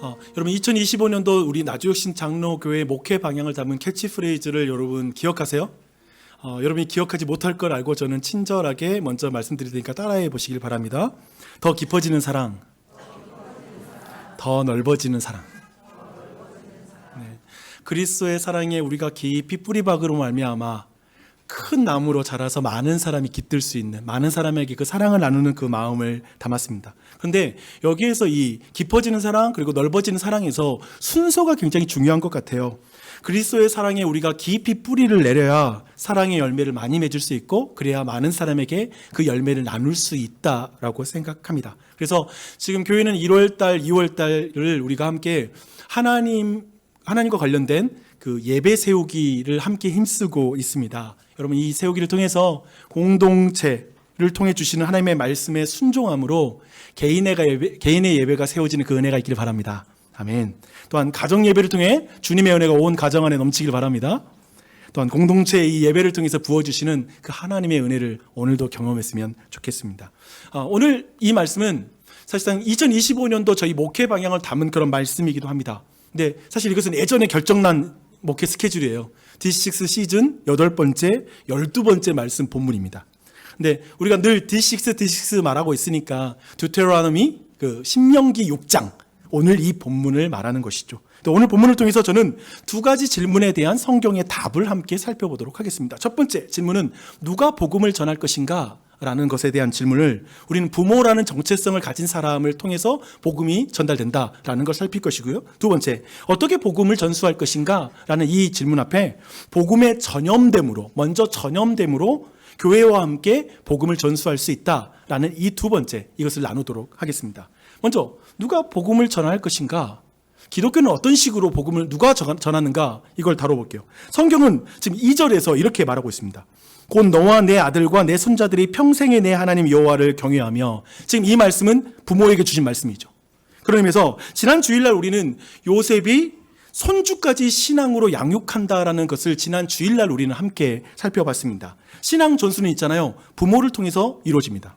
여러분 2025년도 우리 나주혁신 장로교회 목회 방향을 담은 캐치프레이즈를 여러분 기억하세요? 여러분이 기억하지 못할 걸 알고 저는 친절하게 먼저 말씀드릴 테니까 따라해 보시길 바랍니다. 더 깊어지는 사랑, 더 넓어지는 사랑. 네. 그리스도의 사랑에 우리가 깊이 뿌리박으로 말미암아 큰 나무로 자라서 많은 사람이 깃들 수 있는, 많은 사람에게 그 사랑을 나누는 그 마음을 담았습니다. 그런데 여기에서 이 깊어지는 사랑 그리고 넓어지는 사랑에서 순서가 굉장히 중요한 것 같아요. 그리스도의 사랑에 우리가 깊이 뿌리를 내려야 사랑의 열매를 많이 맺을 수 있고, 그래야 많은 사람에게 그 열매를 나눌 수 있다라고 생각합니다. 그래서 지금 교회는 1월달, 2월달을 우리가 함께 하나님과 관련된 그 예배 세우기를 함께 힘쓰고 있습니다. 여러분, 이 세우기를 통해서 공동체를 통해 주시는 하나님의 말씀에 순종함으로 개인의 예배가 세워지는 그 은혜가 있기를 바랍니다. 아멘. 또한 가정 예배를 통해 주님의 은혜가 온 가정 안에 넘치길 바랍니다. 또한 공동체의 이 예배를 통해서 부어주시는 그 하나님의 은혜를 오늘도 경험했으면 좋겠습니다. 오늘 이 말씀은 사실상 2025년도 저희 목회 방향을 담은 그런 말씀이기도 합니다. 근데 사실 이것은 예전에 결정난 목회 스케줄이에요. D6 시즌 8번째, 12번째 말씀 본문입니다. 근데 우리가 늘 D6 말하고 있으니까 듀테로노미, 신명기 6장, 오늘 이 본문을 말하는 것이죠. 오늘 본문을 통해서 저는 두 가지 질문에 대한 성경의 답을 함께 살펴보도록 하겠습니다. 첫 번째 질문은 누가 복음을 전할 것인가? 라는 것에 대한 질문을 우리는 부모라는 정체성을 가진 사람을 통해서 복음이 전달된다라는 걸 살필 것이고요. 두 번째, 어떻게 복음을 전수할 것인가? 라는 이 질문 앞에 복음의 전염됨으로, 먼저 전염됨으로 교회와 함께 복음을 전수할 수 있다라는 이 두 번째, 이것을 나누도록 하겠습니다. 먼저 누가 복음을 전할 것인가? 기독교는 어떤 식으로 복음을 누가 전하는가? 이걸 다뤄볼게요. 성경은 지금 2절에서 이렇게 말하고 있습니다. 곧 너와 내 아들과 내 손자들이 평생에 내 하나님 여호와를 경외하며, 지금 이 말씀은 부모에게 주신 말씀이죠. 그러면서 지난 주일날 우리는 요셉이 손주까지 신앙으로 양육한다라는 것을 지난 주일날 우리는 함께 살펴봤습니다. 신앙 전수는 있잖아요. 부모를 통해서 이루어집니다.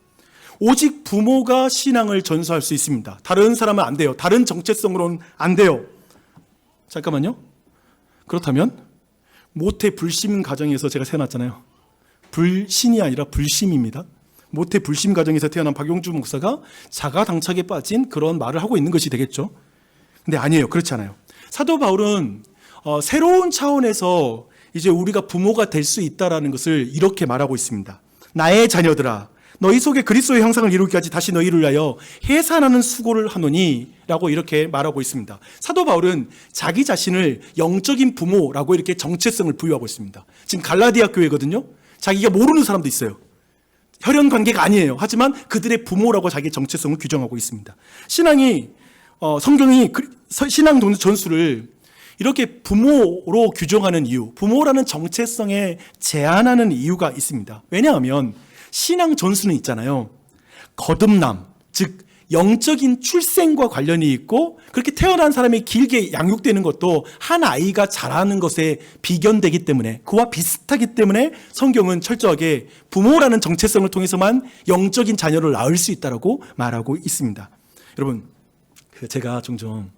오직 부모가 신앙을 전수할 수 있습니다. 다른 사람은 안 돼요. 다른 정체성으로는 안 돼요. 잠깐만요. 그렇다면 모태 불심 가정에서 제가 태어났잖아요. 불신이 아니라 불심입니다. 모태 불심 가정에서 태어난 박용주 목사가 자가당착에 빠진 그런 말을 하고 있는 것이 되겠죠. 근데 아니에요. 그렇지 않아요. 사도 바울은 새로운 차원에서 이제 우리가 부모가 될 수 있다라는 것을 이렇게 말하고 있습니다. 나의 자녀들아, 너희 속에 그리스도의 형상을 이루기까지 다시 너희를 위하여 해산하는 수고를 하노니 라고 이렇게 말하고 있습니다. 사도 바울은 자기 자신을 영적인 부모라고 이렇게 정체성을 부여하고 있습니다. 지금 갈라디아 교회거든요. 자기가 모르는 사람도 있어요. 혈연 관계가 아니에요. 하지만 그들의 부모라고 자기의 정체성을 규정하고 있습니다. 성경이 신앙 전수를 이렇게 부모로 규정하는 이유, 부모라는 정체성에 제한하는 이유가 있습니다. 왜냐하면 신앙 전수는 있잖아요. 거듭남, 즉 영적인 출생과 관련이 있고, 그렇게 태어난 사람이 길게 양육되는 것도 한 아이가 자라는 것에 비견되기 때문에, 그와 비슷하기 때문에 성경은 철저하게 부모라는 정체성을 통해서만 영적인 자녀를 낳을 수 있다고 말하고 있습니다. 여러분, 제가 종종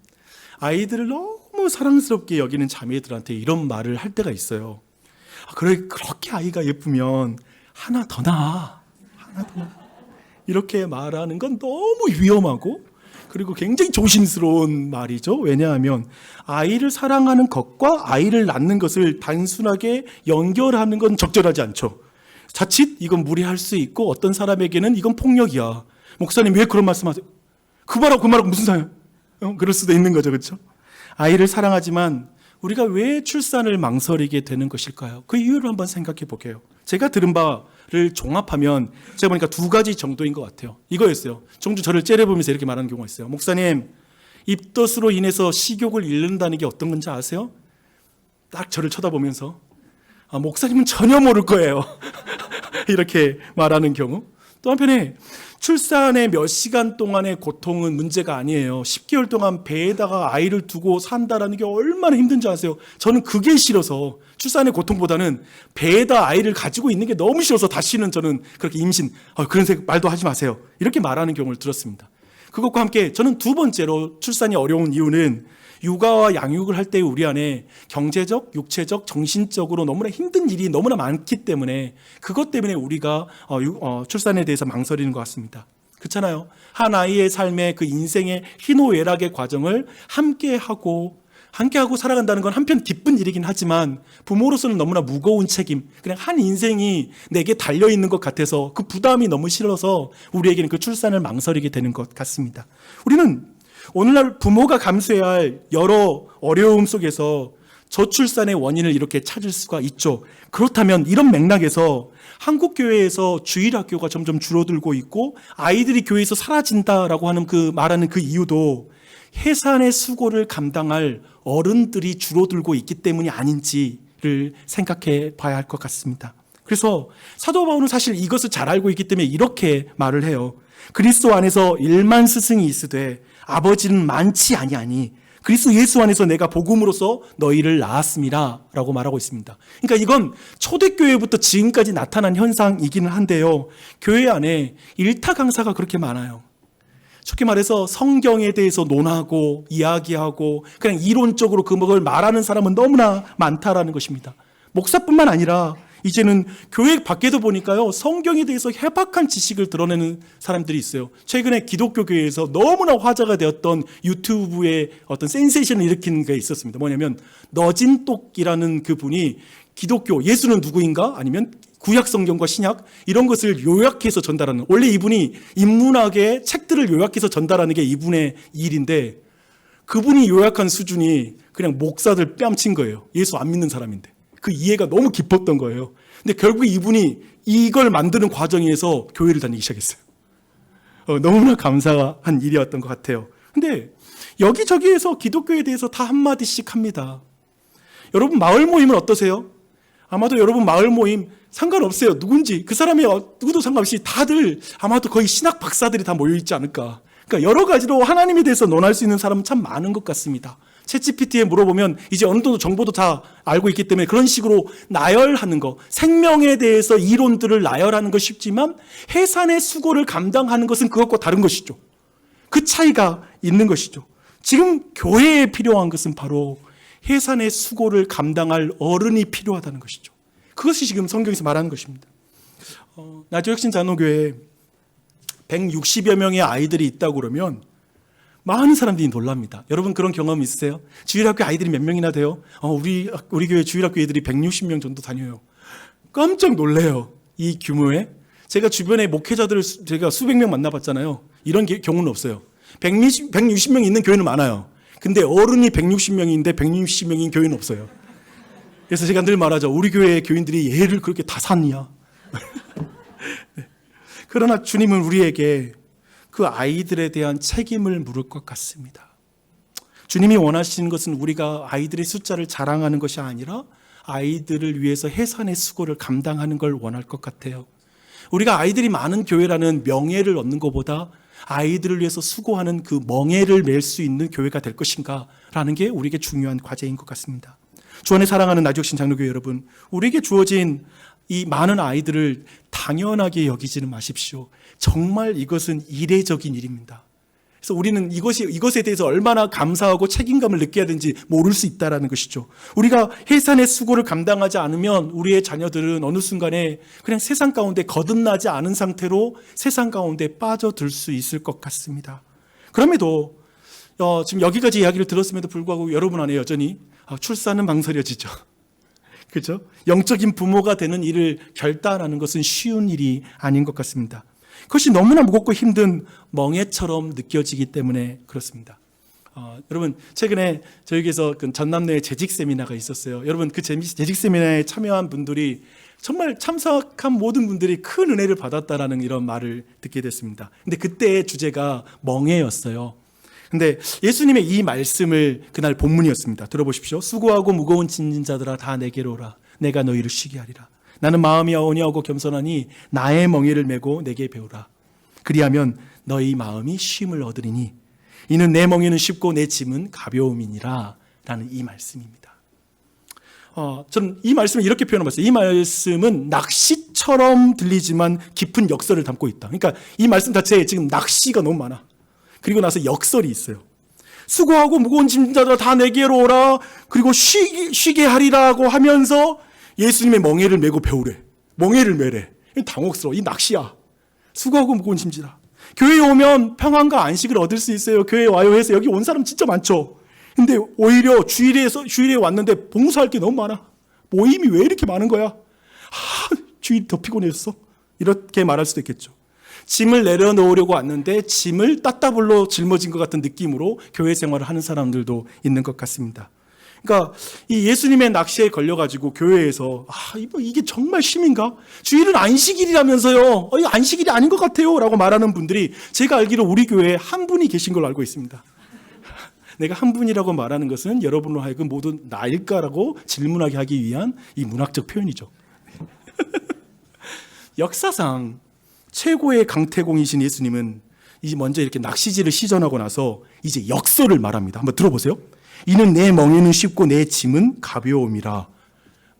아이들을 너무 사랑스럽게 여기는 자매들한테 이런 말을 할 때가 있어요. 그렇게 아이가 예쁘면 하나 더 낳아. 이렇게 말하는 건 너무 위험하고, 그리고 굉장히 조심스러운 말이죠. 왜냐하면 아이를 사랑하는 것과 아이를 낳는 것을 단순하게 연결하는 건 적절하지 않죠. 자칫 이건 무리할 수 있고, 어떤 사람에게는 이건 폭력이야. 목사님 왜 그런 말씀하세요? 그 말하고 무슨 상관? 그럴 수도 있는 거죠. 그렇죠? 아이를 사랑하지만 우리가 왜 출산을 망설이게 되는 것일까요? 그 이유를 한번 생각해 볼게요. 제가 들은 바를 종합하면 제가 보니까 두 가지 정도인 것 같아요. 이거였어요. 종종 저를 째려보면서 이렇게 말하는 경우가 있어요. 목사님, 입덧으로 인해서 식욕을 잃는다는 게 어떤 건지 아세요? 딱 저를 쳐다보면서 목사님은 전혀 모를 거예요. 이렇게 말하는 경우. 또 한편에 출산의 몇 시간 동안의 고통은 문제가 아니에요. 10개월 동안 배에다가 아이를 두고 산다라는 게 얼마나 힘든지 아세요? 저는 그게 싫어서, 출산의 고통보다는 배에다 아이를 가지고 있는 게 너무 싫어서 다시는 저는 그렇게 임신, 그런 말도 하지 마세요. 이렇게 말하는 경우를 들었습니다. 그것과 함께 저는 두 번째로 출산이 어려운 이유는 육아와 양육을 할 때 우리 안에 경제적, 육체적, 정신적으로 너무나 힘든 일이 너무나 많기 때문에 그것 때문에 우리가 출산에 대해서 망설이는 것 같습니다. 그렇잖아요. 한 아이의 삶의 그 인생의 희노애락의 과정을 함께하고 살아간다는 건 한편 기쁜 일이긴 하지만 부모로서는 너무나 무거운 책임, 그냥 한 인생이 내게 달려있는 것 같아서 그 부담이 너무 싫어서 우리에게는 그 출산을 망설이게 되는 것 같습니다. 우리는 오늘날 부모가 감수해야 할 여러 어려움 속에서 저출산의 원인을 이렇게 찾을 수가 있죠. 그렇다면 이런 맥락에서 한국 교회에서 주일학교가 점점 줄어들고 있고 아이들이 교회에서 사라진다라고 하는 말하는 그 이유도 해산의 수고를 감당할 어른들이 줄어들고 있기 때문이 아닌지를 생각해 봐야 할 것 같습니다. 그래서 사도 바울은 사실 이것을 잘 알고 있기 때문에 이렇게 말을 해요. 그리스도 안에서 1만 스승이 있으되 아버지는 많지 아니하니 그리스도 예수 안에서 내가 복음으로써 너희를 낳았음이라 라고 말하고 있습니다. 그러니까 이건 초대교회부터 지금까지 나타난 현상이기는 한데요, 교회 안에 일타 강사가 그렇게 많아요. 쉽게 말해서 성경에 대해서 논하고 이야기하고 그냥 이론적으로 그걸 말하는 사람은 너무나 많다라는 것입니다. 목사뿐만 아니라 이제는 교회 밖에도 보니까요, 성경에 대해서 해박한 지식을 드러내는 사람들이 있어요. 최근에 기독교 교회에서 너무나 화제가 되었던 유튜브에 어떤 센세이션을 일으킨 게 있었습니다. 뭐냐면 너진똑이라는 그분이 기독교, 예수는 누구인가? 아니면 구약 성경과 신약 이런 것을 요약해서 전달하는, 원래 이분이 인문학의 책들을 요약해서 전달하는 게 이분의 일인데 그분이 요약한 수준이 그냥 목사들 뺨친 거예요. 예수 안 믿는 사람인데. 그 이해가 너무 깊었던 거예요. 근데 결국 이분이 이걸 만드는 과정에서 교회를 다니기 시작했어요. 너무나 감사한 일이었던 것 같아요. 근데 여기저기에서 기독교에 대해서 다 한마디씩 합니다. 여러분 마을 모임은 어떠세요? 아마도 여러분 마을 모임 상관없어요. 누군지 그 사람이 누구도 상관없이 다들 아마도 거의 신학 박사들이 다 모여있지 않을까. 그러니까 여러 가지로 하나님에 대해서 논할 수 있는 사람은 참 많은 것 같습니다. 챗GPT에 물어보면 이제 어느 정도 정보도 다 알고 있기 때문에 그런 식으로 나열하는 거, 생명에 대해서 이론들을 나열하는 건 쉽지만 해산의 수고를 감당하는 것은 그것과 다른 것이죠. 그 차이가 있는 것이죠. 지금 교회에 필요한 것은 바로 해산의 수고를 감당할 어른이 필요하다는 것이죠. 그것이 지금 성경에서 말하는 것입니다. 나주혁신 장로교회에 160여 명의 아이들이 있다고 그러면 많은 사람들이 놀랍니다. 여러분 그런 경험 있으세요? 주일학교 아이들이 몇 명이나 돼요? 우리 교회 주일학교 애들이 160명 정도 다녀요. 깜짝 놀래요. 이 규모에. 제가 주변에 목회자들을 제가 수백 명 만나봤잖아요. 이런 경우는 없어요. 160명 있는 교회는 많아요. 근데 어른이 160명인데 160명인 교회는 없어요. 그래서 제가 늘 말하죠. 우리 교회 교인들이 얘를 그렇게 다 샀냐. 그러나 주님은 우리에게 그 아이들에 대한 책임을 물을 것 같습니다. 주님이 원하시는 것은 우리가 아이들의 숫자를 자랑하는 것이 아니라 아이들을 위해서 해산의 수고를 감당하는 걸 원할 것 같아요. 우리가 아이들이 많은 교회라는 명예를 얻는 것보다 아이들을 위해서 수고하는 그 멍에를 맬 수 있는 교회가 될 것인가 라는 게 우리에게 중요한 과제인 것 같습니다. 주 안에 사랑하는 나주혁신 장로교회 여러분, 우리에게 주어진 이 많은 아이들을 당연하게 여기지는 마십시오. 정말 이것은 이례적인 일입니다. 그래서 우리는 이것에 대해서 얼마나 감사하고 책임감을 느껴야 되는지 모를 수 있다는 것이죠. 우리가 해산의 수고를 감당하지 않으면 우리의 자녀들은 어느 순간에 그냥 세상 가운데 거듭나지 않은 상태로 세상 가운데 빠져들 수 있을 것 같습니다. 그럼에도 지금 여기까지 이야기를 들었음에도 불구하고 여러분 안에 여전히 출산은 망설여지죠. 그렇죠? 영적인 부모가 되는 일을 결단하는 것은 쉬운 일이 아닌 것 같습니다. 그것이 너무나 무겁고 힘든 멍에처럼 느껴지기 때문에 그렇습니다. 여러분 최근에 저에게서 그 전남로에 재직 세미나가 있었어요. 여러분 그 재직 세미나에 참여한 분들이 정말 참석한 모든 분들이 큰 은혜를 받았다라는 이런 말을 듣게 됐습니다. 근데 그때의 주제가 멍에였어요. 근데 예수님의 이 말씀을 그날 본문이었습니다. 들어보십시오. 수고하고 무거운 짐진 자들아 다 내게로 오라. 내가 너희를 쉬게 하리라. 나는 마음이 온유하고 겸손하니 나의 멍에를 메고 내게 배우라. 그리하면 너희 마음이 쉼을 얻으리니 이는 내 멍에는 쉽고 내 짐은 가벼움이니라 라는 이 말씀입니다. 저는 이 말씀을 이렇게 표현해봤어요. 이 말씀은 낚시처럼 들리지만 깊은 역설을 담고 있다. 그러니까 이 말씀 자체에 지금 낚시가 너무 많아. 그리고 나서 역설이 있어요. 수고하고 무거운 짐자들아 다 내게로 오라. 그리고 쉬게 하리라고 하면서 예수님의 멍에를 메고 배우래. 멍에를 메래. 당혹스러워. 이 낚시야. 수고하고 무거운 짐지라. 교회에 오면 평안과 안식을 얻을 수 있어요. 교회에 와요 해서 여기 온 사람 진짜 많죠. 근데 오히려 주일에 왔는데 봉사할 게 너무 많아. 모임이 왜 이렇게 많은 거야? 주일이 더 피곤했어. 이렇게 말할 수도 있겠죠. 짐을 내려놓으려고 왔는데 짐을 따따블로 짊어진 것 같은 느낌으로 교회 생활을 하는 사람들도 있는 것 같습니다. 그러니까 이 예수님의 낚시에 걸려가지고 교회에서 이게 정말 쉼인가? 주일은 안식일이라면서요. 이거 안식일이 아닌 것 같아요 라고 말하는 분들이 제가 알기로 우리 교회에 한 분이 계신 걸로 알고 있습니다. 내가 한 분이라고 말하는 것은 여러분으로 하여금 모두 나일까라고 질문하게 하기 위한 이 문학적 표현이죠. 역사상 최고의 강태공이신 예수님은 이제 먼저 이렇게 낚시질을 시전하고 나서 이제 역설을 말합니다. 한번 들어보세요. 이는 내 멍에는 쉽고 내 짐은 가벼움이라.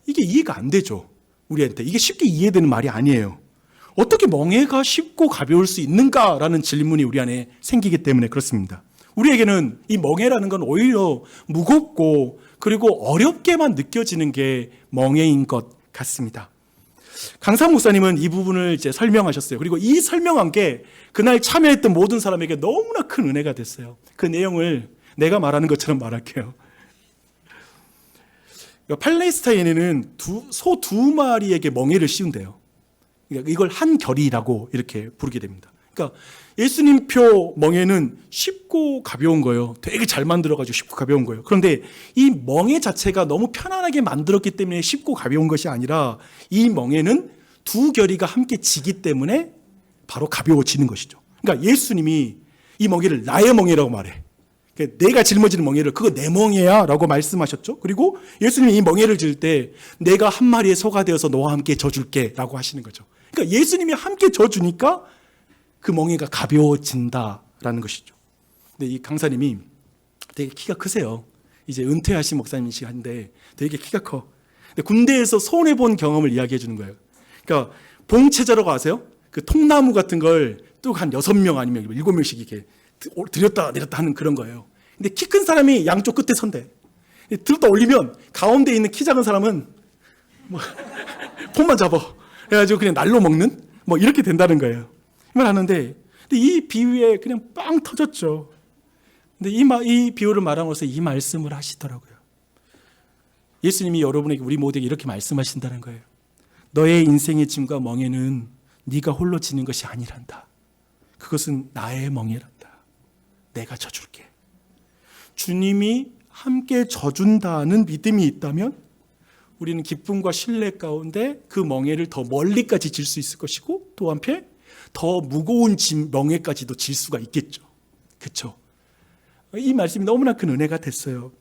이게 이해가 안 되죠. 우리한테 이게 쉽게 이해되는 말이 아니에요. 어떻게 멍에가 쉽고 가벼울 수 있는가라는 질문이 우리 안에 생기기 때문에 그렇습니다. 우리에게는 이 멍에라는 건 오히려 무겁고 그리고 어렵게만 느껴지는 게 멍에인 것 같습니다. 강상 목사님은 이 부분을 이제 설명하셨어요. 그리고 이 설명한 게 그날 참여했던 모든 사람에게 너무나 큰 은혜가 됐어요. 그 내용을 내가 말하는 것처럼 말할게요. 팔레스타인에는 소 두 마리에게 멍에를 씌운대요. 그러니까 이걸 한 결이라고 이렇게 부르게 됩니다. 그러니까 예수님표 멍에는 쉽고 가벼운 거예요. 되게 잘 만들어가지고 쉽고 가벼운 거예요. 그런데 이 멍에 자체가 너무 편안하게 만들었기 때문에 쉽고 가벼운 것이 아니라 이 멍에는 두 결이가 함께 지기 때문에 바로 가벼워지는 것이죠. 그러니까 예수님이 이 멍에를 나의 멍에라고 말해. 내가 짊어지는 멍에를 그거 내 멍에야 라고 말씀하셨죠. 그리고 예수님이 이 멍에를 질 때 내가 한 마리의 소가 되어서 너와 함께 져줄게 라고 하시는 거죠. 그러니까 예수님이 함께 져주니까 그 멍에가 가벼워진다라는 것이죠. 근데 이 강사님이 되게 키가 크세요. 이제 은퇴하신 목사님이시한데 되게 키가 커. 근데 군대에서 손해본 경험을 이야기해 주는 거예요. 그러니까 봉체자라고 아세요? 그 통나무 같은 걸 또 한 6명 아니면 7명씩 이렇게 들였다 내렸다 하는 그런 거예요. 근데 키 큰 사람이 양쪽 끝에 선대. 들었다 올리면 가운데 있는 키 작은 사람은 뭐 폰만 잡아. 그래가지고 그냥 날로 먹는 뭐 이렇게 된다는 거예요. 말 하는데 이 비유에 그냥 빵 터졌죠. 근데 이 비유를 말함으로써 이 말씀을 하시더라고요. 예수님이 여러분에게 우리 모두에게 이렇게 말씀하신다는 거예요. 너의 인생의 짐과 멍에는 네가 홀로 지는 것이 아니란다. 그것은 나의 멍에란다. 내가 져줄게. 주님이 함께 져준다는 믿음이 있다면 우리는 기쁨과 신뢰 가운데 그 멍에를 더 멀리까지 질 수 있을 것이고 또 한편 더 무거운 짐 멍에까지도 질 수가 있겠죠. 그렇죠? 이 말씀이 너무나 큰 은혜가 됐어요.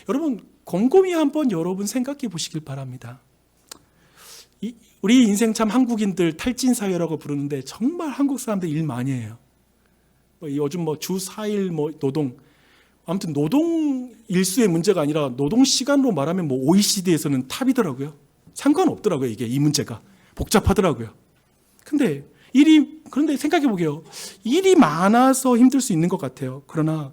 여러분 곰곰이 한번 여러분 생각해 보시길 바랍니다. 우리 인생 참 한국인들 탈진 사회라고 부르는데 정말 한국 사람들 일 많이 해요. 요즘 주 4일 노동, 아무튼 노동 일수의 문제가 아니라 노동 시간으로 말하면 OECD에서는 탑이더라고요. 상관없더라고요. 이 문제가 복잡하더라고요. 그런데 생각해 보게요. 일이 많아서 힘들 수 있는 것 같아요. 그러나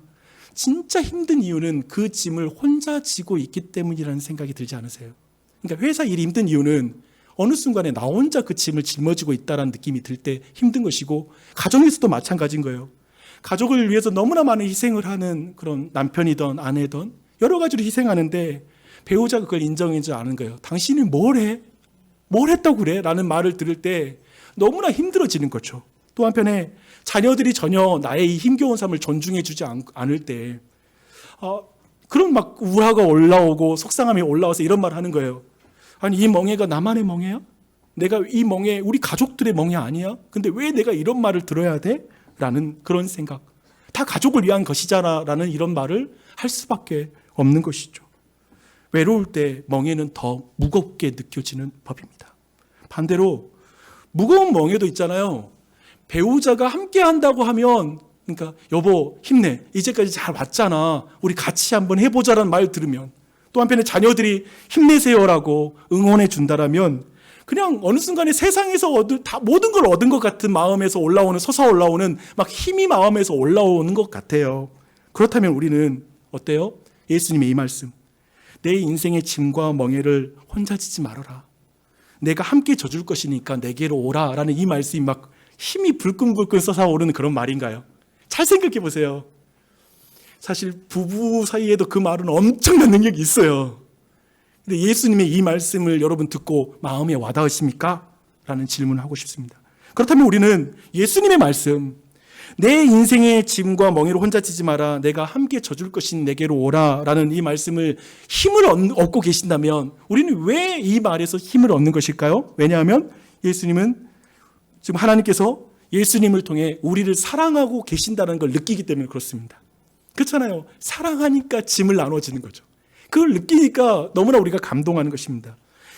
진짜 힘든 이유는 그 짐을 혼자 지고 있기 때문이라는 생각이 들지 않으세요? 그러니까 회사 일이 힘든 이유는 어느 순간에 나 혼자 그 짐을 짊어지고 있다는 느낌이 들 때 힘든 것이고 가정에서도 마찬가지인 거예요. 가족을 위해서 너무나 많은 희생을 하는 그런 남편이든 아내든 여러 가지로 희생하는데 배우자가 그걸 인정하지 않은 거예요. 당신이 뭘 해? 뭘 했다고 그래? 라는 말을 들을 때 너무나 힘들어지는 거죠. 또 한편에 자녀들이 전혀 나의 이 힘겨운 삶을 존중해 주지 않을 때 그런 막 우화가 올라오고 속상함이 올라와서 이런 말을 하는 거예요. 아니 이 멍에가 나만의 멍에야? 내가 이 멍에 우리 가족들의 멍에 아니야? 근데 왜 내가 이런 말을 들어야 돼? 라는 그런 생각. 다 가족을 위한 것이잖아 라는 이런 말을 할 수밖에 없는 것이죠. 외로울 때 멍에는 더 무겁게 느껴지는 법입니다. 반대로 무거운 멍에도 있잖아요. 배우자가 함께 한다고 하면 그러니까 여보 힘내. 이제까지 잘 왔잖아. 우리 같이 한번 해보자라는 말 들으면 또 한편에 자녀들이 힘내세요라고 응원해 준다라면 그냥 어느 순간에 세상에서 다 모든 걸 얻은 것 같은 마음에서 솟아올라오는 막 힘이 마음에서 올라오는 것 같아요. 그렇다면 우리는 어때요? 예수님의 이 말씀, 내 인생의 짐과 멍에를 혼자 지지 말아라, 내가 함께 져줄 것이니까 내게로 오라 라는 이 말씀이 막 힘이 불끈불끈 솟아오르는 그런 말인가요? 잘 생각해 보세요. 사실 부부 사이에도 그 말은 엄청난 능력이 있어요. 근데 예수님의 이 말씀을 여러분 듣고 마음에 와닿으십니까? 라는 질문을 하고 싶습니다. 그렇다면 우리는 예수님의 말씀, 내 인생의 짐과 멍에를 혼자 지지 마라, 내가 함께 져줄 것인 내게로 오라 라는 이 말씀을 힘을 얻고 계신다면 우리는 왜 이 말에서 힘을 얻는 것일까요? 왜냐하면 예수님은 지금 하나님께서 예수님을 통해 우리를 사랑하고 계신다는 걸 느끼기 때문에 그렇습니다. 그렇잖아요. 사랑하니까 짐을 나눠지는 거죠. 그걸 느끼니까 너무나 우리가 감동하는 것입니다.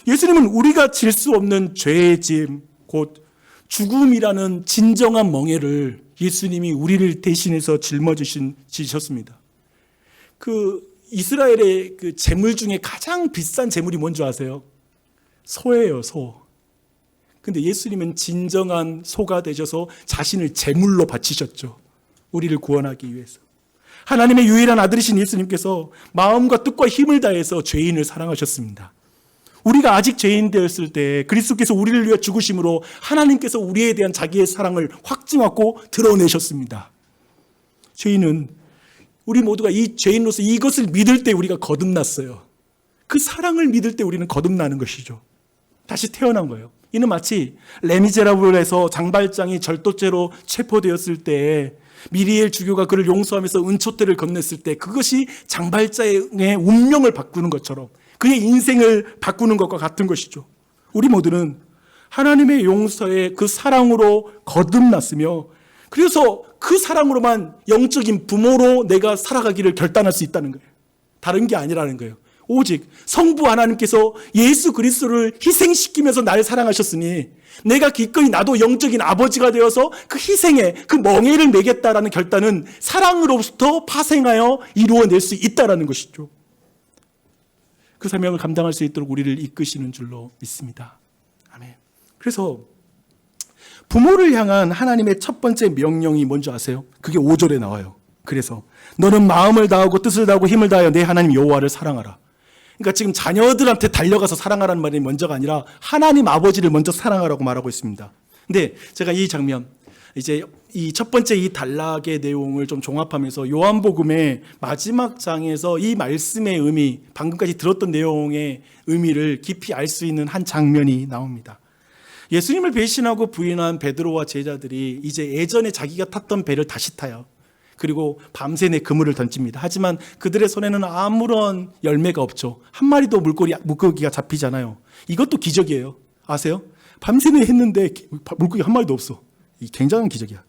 예수님은 우리가 질 수 없는 죄의 짐, 곧 죽음이라는 진정한 멍에를 예수님이 우리를 대신해서 짊어지셨습니다. 이스라엘의 그 재물 중에 가장 비싼 재물이 뭔지 아세요? 소예요, 소. 근데 예수님은 진정한 소가 되셔서 자신을 제물로 바치셨죠. 우리를 구원하기 위해서. 하나님의 유일한 아들이신 예수님께서 마음과 뜻과 힘을 다해서 죄인을 사랑하셨습니다. 우리가 아직 죄인 되었을 때 그리스도께서 우리를 위해 죽으심으로 하나님께서 우리에 대한 자기의 사랑을 확증하고 드러내셨습니다. 죄인은 우리 모두가 이 죄인으로서 이것을 믿을 때 우리가 거듭났어요. 그 사랑을 믿을 때 우리는 거듭나는 것이죠. 다시 태어난 거예요. 이는 마치 레미제라블에서 장발장이 절도죄로 체포되었을 때 미리엘 주교가 그를 용서하면서 은초대를 건넸을 때 그것이 장발장의 운명을 바꾸는 것처럼 그의 인생을 바꾸는 것과 같은 것이죠. 우리 모두는 하나님의 용서의 그 사랑으로 거듭났으며 그래서 그 사랑으로만 영적인 부모로 내가 살아가기를 결단할 수 있다는 거예요. 다른 게 아니라는 거예요. 오직 성부 하나님께서 예수 그리스도를 희생시키면서 나를 사랑하셨으니 내가 기꺼이 나도 영적인 아버지가 되어서 그 희생에 그 멍에를 매겠다라는 결단은 사랑으로부터 파생하여 이루어낼 수 있다라는 것이죠. 그 사명을 감당할 수 있도록 우리를 이끄시는 줄로 믿습니다. 아멘. 그래서 부모를 향한 하나님의 첫 번째 명령이 뭔지 아세요? 그게 5절에 나와요. 그래서 너는 마음을 다하고 뜻을 다하고 힘을 다하여 내 하나님 여호와를 사랑하라. 그러니까 지금 자녀들한테 달려가서 사랑하라는 말이 먼저가 아니라 하나님 아버지를 먼저 사랑하라고 말하고 있습니다. 근데 제가 이 장면, 이제 이 첫 번째 이 단락의 내용을 좀 종합하면서 요한복음의 마지막 장에서 이 말씀의 의미, 방금까지 들었던 내용의 의미를 깊이 알 수 있는 한 장면이 나옵니다. 예수님을 배신하고 부인한 베드로와 제자들이 이제 예전에 자기가 탔던 배를 다시 타요. 그리고 밤새 그물을 던집니다. 하지만 그들의 손에는 아무런 열매가 없죠. 한 마리도 물고기가 잡히잖아요. 이것도 기적이에요. 아세요? 밤새 했는데 물고기 한 마리도 없어. 이 굉장한 기적이야.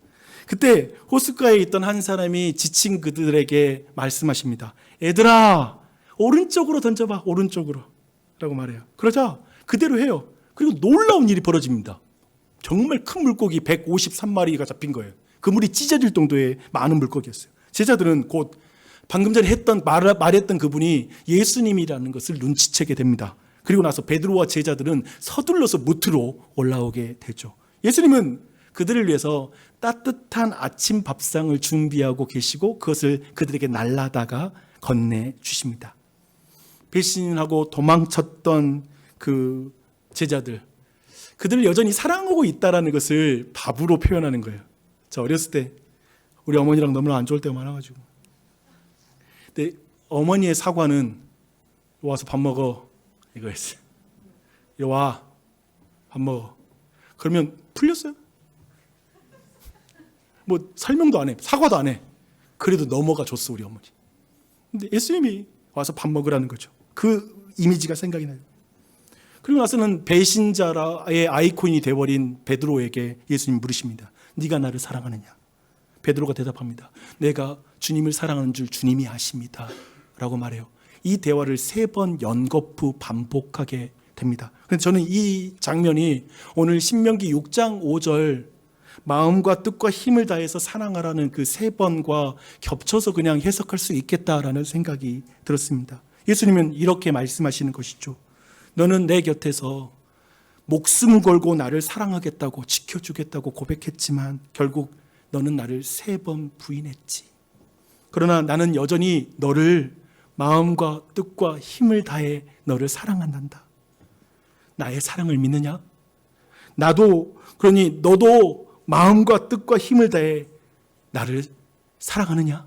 그때 호숫가에 있던 한 사람이 지친 그들에게 말씀하십니다. 얘들아, 오른쪽으로 던져봐. 오른쪽으로. 라고 말해요. 그러자 그대로 해요. 그리고 놀라운 일이 벌어집니다. 정말 큰 물고기 153마리가 잡힌 거예요. 그물이 찢어질 정도의 많은 물고기였어요. 제자들은 곧 방금 전에 말했던 그분이 예수님이라는 것을 눈치채게 됩니다. 그리고 나서 베드로와 제자들은 서둘러서 무트로 올라오게 되죠. 예수님은 그들을 위해서 따뜻한 아침 밥상을 준비하고 계시고 그것을 그들에게 날라다가 건네주십니다. 배신하고 도망쳤던 그 제자들, 그들을 여전히 사랑하고 있다는 것을 밥으로 표현하는 거예요. 저 어렸을 때 우리 어머니랑 너무나 안 좋을 때가 많아가지고, 근데 어머니의 사과는 와서 밥 먹어 이거였어요. 이리 와, 밥 먹어. 그러면 풀렸어요. 뭐 설명도 안 해, 사과도 안 해. 그래도 넘어가 줬어 우리 어머니. 근데 예수님이 와서 밥 먹으라는 거죠. 그 이미지가 생각이 나요. 그리고 나서는 배신자의 아이콘이 되어버린 베드로에게 예수님 물으십니다. 네가 나를 사랑하느냐? 베드로가 대답합니다. 내가 주님을 사랑하는 줄 주님이 아십니다. 라고 말해요. 이 대화를 3번 연거푸 반복하게 됩니다. 그래서 저는 이 장면이 오늘 신명기 6장 5절 마음과 뜻과 힘을 다해서 사랑하라는 그 3번과 겹쳐서 그냥 해석할 수 있겠다라는 생각이 들었습니다. 예수님은 이렇게 말씀하시는 것이죠. 너는 내 곁에서 목숨 걸고 나를 사랑하겠다고 지켜주겠다고 고백했지만 결국 너는 나를 3번 부인했지. 그러나 나는 여전히 너를 마음과 뜻과 힘을 다해 너를 사랑한단다. 나의 사랑을 믿느냐? 그러니 너도 마음과 뜻과 힘을 다해 나를 사랑하느냐?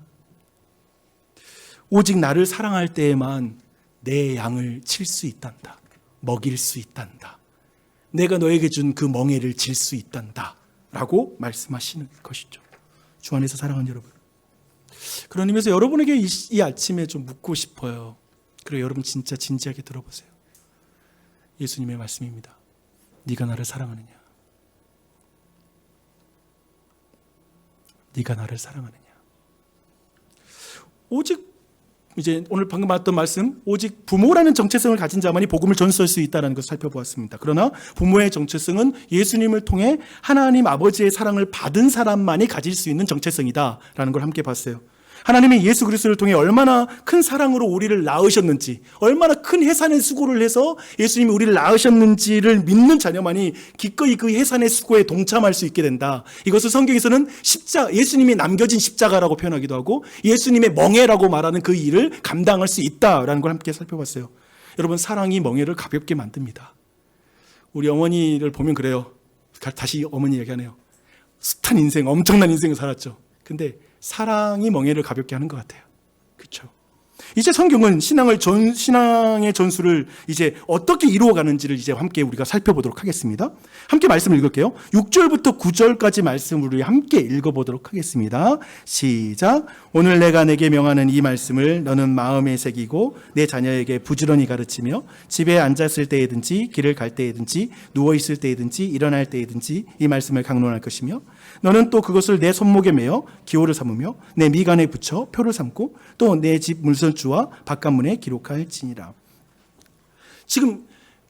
오직 나를 사랑할 때에만 내 양을 칠 수 있단다. 먹일 수 있단다. 내가 너에게 준 그 멍에를 질 수 있단다. 라고 말씀하시는 것이죠. 주 안에서 사랑하는 여러분. 그런 의미에서 여러분에게 이 아침에 좀 묻고 싶어요. 그리고 여러분 진짜 진지하게 들어보세요. 예수님의 말씀입니다. 네가 나를 사랑하느냐? 네가 나를 사랑하느냐? 오직 이제 오늘 방금 봤던 말씀, 오직 부모라는 정체성을 가진 자만이 복음을 전수할 수 있다는 것을 살펴보았습니다. 그러나 부모의 정체성은 예수님을 통해 하나님 아버지의 사랑을 받은 사람만이 가질 수 있는 정체성이다라는 걸 함께 봤어요. 하나님이 예수 그리스도를 통해 얼마나 큰 사랑으로 우리를 낳으셨는지, 얼마나 큰 해산의 수고를 해서 예수님이 우리를 낳으셨는지를 믿는 자녀만이 기꺼이 그 해산의 수고에 동참할 수 있게 된다. 이것을 성경에서는 예수님이 남겨진 십자가라고 표현하기도 하고 예수님의 멍에라고 말하는 그 일을 감당할 수 있다라는 걸 함께 살펴봤어요. 여러분, 사랑이 멍에를 가볍게 만듭니다. 우리 어머니를 보면 그래요. 다시 어머니 얘기하네요. 숱한 인생, 엄청난 인생을 살았죠. 근데 사랑이 멍에를 가볍게 하는 것 같아요. 그렇죠? 이제 성경은 신앙의 전수를 이제 어떻게 이루어가는지를 이제 함께 우리가 살펴보도록 하겠습니다. 함께 말씀을 읽을게요. 6절부터 9절까지 말씀을 우리 함께 읽어보도록 하겠습니다. 시작. 오늘 내가 내게 명하는 이 말씀을 너는 마음에 새기고 내 자녀에게 부지런히 가르치며 집에 앉았을 때에든지 길을 갈 때에든지 누워있을 때에든지 일어날 때에든지 이 말씀을 강론할 것이며 너는 또 그것을 내 손목에 매어 기호를 삼으며 내 미간에 붙여 표를 삼고 또 내 집 물선주와 바깥문에 기록할지니라. 지금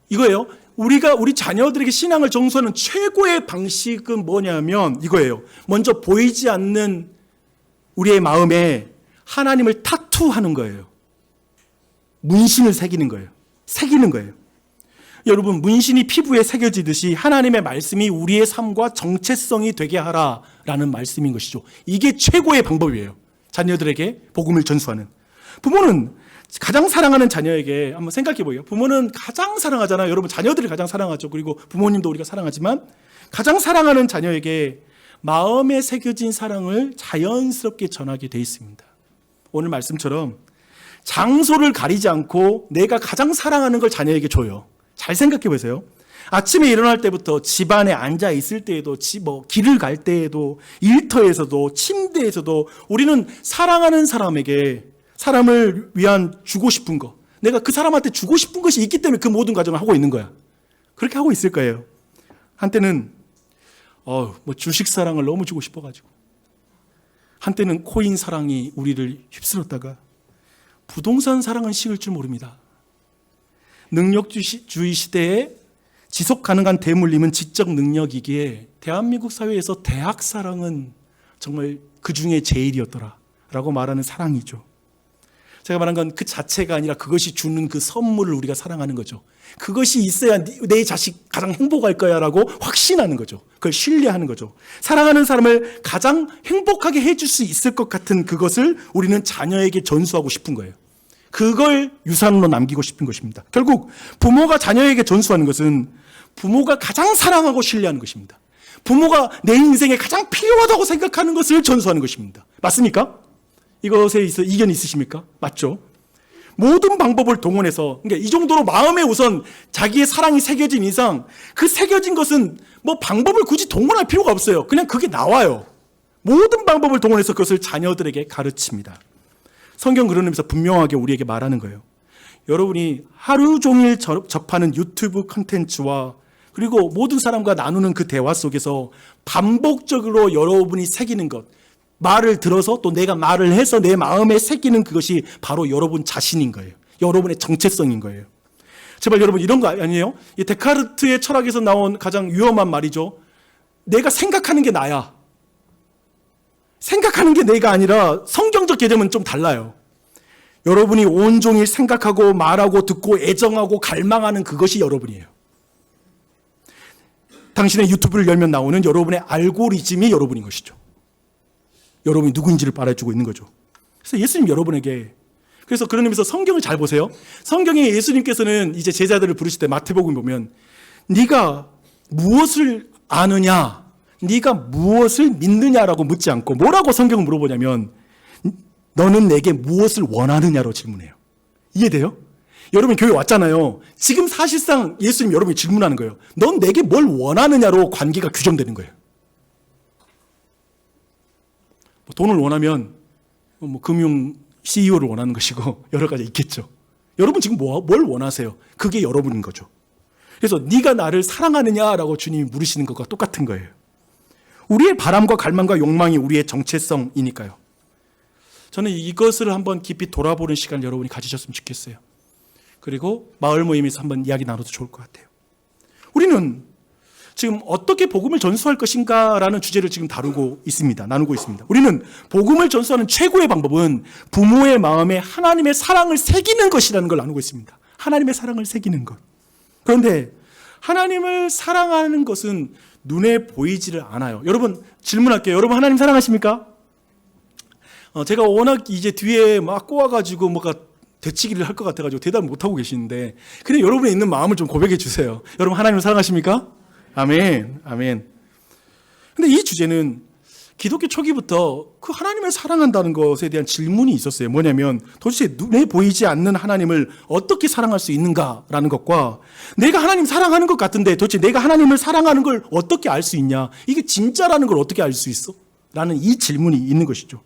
이거예요. 우리 자녀들에게 신앙을 전수하는 최고의 방식은 뭐냐면 이거예요. 먼저 보이지 않는 우리의 마음에 하나님을 타투하는 거예요. 문신을 새기는 거예요. 여러분, 문신이 피부에 새겨지듯이 하나님의 말씀이 우리의 삶과 정체성이 되게 하라라는 말씀인 것이죠. 이게 최고의 방법이에요. 자녀들에게 복음을 전수하는. 부모는 가장 사랑하는 자녀에게 한번 생각해 보세요. 부모는 가장 사랑하잖아요. 여러분, 자녀들이 가장 사랑하죠. 그리고 부모님도 우리가 사랑하지만 가장 사랑하는 자녀에게 마음에 새겨진 사랑을 자연스럽게 전하게 돼 있습니다. 오늘 말씀처럼 장소를 가리지 않고 내가 가장 사랑하는 걸 자녀에게 줘요. 잘 생각해 보세요. 아침에 일어날 때부터 집안에 앉아 있을 때에도, 길을 갈 때에도, 일터에서도, 침대에서도 우리는 사랑하는 사람을 위한 주고 싶은 거, 내가 그 사람한테 주고 싶은 것이 있기 때문에 그 모든 과정을 하고 있는 거야. 그렇게 하고 있을 거예요. 한때는 주식 사랑을 너무 주고 싶어가지고, 한때는 코인 사랑이 우리를 휩쓸었다가 부동산 사랑은 식을 줄 모릅니다. 능력주의 시대에 지속 가능한 대물림은 지적 능력이기에 대한민국 사회에서 대학 사랑은 정말 그 중에 제일이었더라 라고 말하는 사랑이죠. 제가 말한 건 그 자체가 아니라 그것이 주는 그 선물을 우리가 사랑하는 거죠. 그것이 있어야 내 자식 가장 행복할 거야 라고 확신하는 거죠. 그걸 신뢰하는 거죠. 사랑하는 사람을 가장 행복하게 해줄 수 있을 것 같은 그것을 우리는 자녀에게 전수하고 싶은 거예요. 그걸 유산으로 남기고 싶은 것입니다. 결국 부모가 자녀에게 전수하는 것은 부모가 가장 사랑하고 신뢰하는 것입니다. 부모가 내 인생에 가장 필요하다고 생각하는 것을 전수하는 것입니다. 맞습니까? 이것에 있어 이견이 있으십니까? 맞죠? 모든 방법을 동원해서, 그러니까 이 정도로 마음에 우선 자기의 사랑이 새겨진 이상 그 새겨진 것은 방법을 굳이 동원할 필요가 없어요. 그냥 그게 나와요. 모든 방법을 동원해서 그것을 자녀들에게 가르칩니다. 성경 그런 의미에서 분명하게 우리에게 말하는 거예요. 여러분이 하루 종일 접하는 유튜브 콘텐츠와 그리고 모든 사람과 나누는 그 대화 속에서 반복적으로 여러분이 새기는 것, 말을 들어서 또 내가 말을 해서 내 마음에 새기는 그것이 바로 여러분 자신인 거예요. 여러분의 정체성인 거예요. 제발 여러분, 이런 거 아니에요? 이 데카르트의 철학에서 나온 가장 위험한 말이죠. 내가 생각하는 게 나야. 생각하는 게 내가 아니라 성경적 개념은 좀 달라요. 여러분이 온종일 생각하고 말하고 듣고 애정하고 갈망하는 그것이 여러분이에요. 당신의 유튜브를 열면 나오는 여러분의 알고리즘이 여러분인 것이죠. 여러분이 누구인지를 말해주고 있는 거죠. 그래서 예수님 여러분에게, 그래서 그런 의미에서 성경을 잘 보세요. 성경에 예수님께서는 이제 제자들을 부르실 때 마태복음 보면 네가 무엇을 아느냐, 네가 무엇을 믿느냐라고 묻지 않고 뭐라고 성경을 물어보냐면 너는 내게 무엇을 원하느냐로 질문해요. 이해돼요? 여러분 교회 왔잖아요. 지금 사실상 예수님 여러분이 질문하는 거예요. 넌 내게 뭘 원하느냐로 관계가 규정되는 거예요. 돈을 원하면 금융 CEO를 원하는 것이고 여러 가지 있겠죠. 여러분 지금 뭘 원하세요? 그게 여러분인 거죠. 그래서 네가 나를 사랑하느냐라고 주님이 물으시는 것과 똑같은 거예요. 우리의 바람과 갈망과 욕망이 우리의 정체성이니까요. 저는 이것을 한번 깊이 돌아보는 시간을 여러분이 가지셨으면 좋겠어요. 그리고 마을 모임에서 한번 이야기 나눠도 좋을 것 같아요. 우리는 지금 어떻게 복음을 전수할 것인가라는 주제를 지금 나누고 있습니다. 우리는 복음을 전수하는 최고의 방법은 부모의 마음에 하나님의 사랑을 새기는 것이라는 걸 나누고 있습니다. 하나님의 사랑을 새기는 것. 그런데 하나님을 사랑하는 것은 눈에 보이지를 않아요. 여러분 질문할게요. 여러분 하나님 사랑하십니까? 제가 워낙 이제 뒤에 막 꼬아가지고 뭐가 되치기를 할 것 같아가지고 대답을 못하고 계시는데 그냥 여러분의 있는 마음을 좀 고백해 주세요. 여러분 하나님을 사랑하십니까? 아멘, 아멘. 근데 이 주제는 기독교 초기부터 그 하나님을 사랑한다는 것에 대한 질문이 있었어요. 뭐냐면 도대체 눈에 보이지 않는 하나님을 어떻게 사랑할 수 있는가라는 것과 내가 하나님 사랑하는 것 같은데 도대체 내가 하나님을 사랑하는 걸 어떻게 알 수 있냐? 이게 진짜라는 걸 어떻게 알 수 있어? 라는 이 질문이 있는 것이죠.